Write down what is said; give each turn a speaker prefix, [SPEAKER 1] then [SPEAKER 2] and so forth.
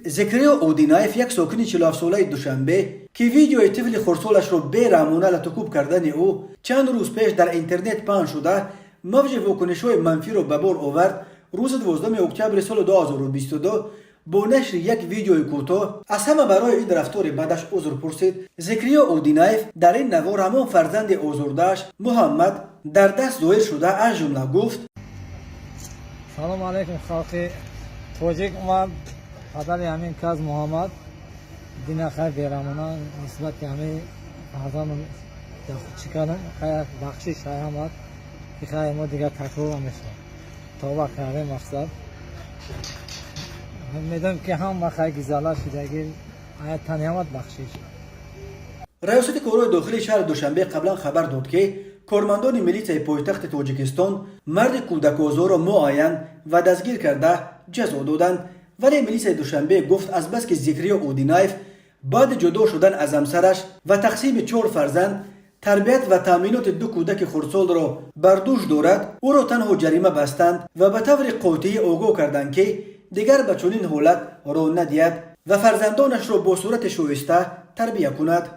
[SPEAKER 1] زکریا اودینایف یک ساکن 47 ساله دوشنبه که ویدیوی طفل خردسالش را بی رحمانه لطکوب کردن او چند روز پیش در اینترنت پخش شده، موج واکنش‌های منفی را به بار آورد. روز 12 اکتبر سال 2022 با نشر یک ویدیوی کوتاه از همه برای این رفتار بدش عذر پرسید. زکریا اودینایف در این نوار همان فرزند آزرده‌اش محمد در دست ظاهر شده از جمله گفت:
[SPEAKER 2] سلام علیکم خلق توجیک اومد پدر همین کاز محمد دین خیر بیرامونا نسبت که همین فرزند چی کنه خیر بخشش آمد که خیر ما دیگه تکرار نمیشه توبه کردیم مقصد میدونم که هم بخیر گزاله شدگی آیت تنیامت بخشش.
[SPEAKER 1] ریاست کارهای داخلی شهر دوشنبه قبلا خبر داد که کارمندان میلیسای پایتخت تاجیکستان مرد کودک آزار را معاین و دستگیر کرده جزا دادند، ولی میلیسای دوشنبه گفت از بس که زکریا اودینایف بعد جدا شدن از همسرش و تقسیم 4 فرزند تربیت و تامینات 2 کودک خردسال را بر دوش دارد، او را تنها جریمه بستند و به طور قاطعی آگاه کردند که دیگر به چنین حالت راه ندهد و فرزندانش را با صورت شایسته تربیت کند.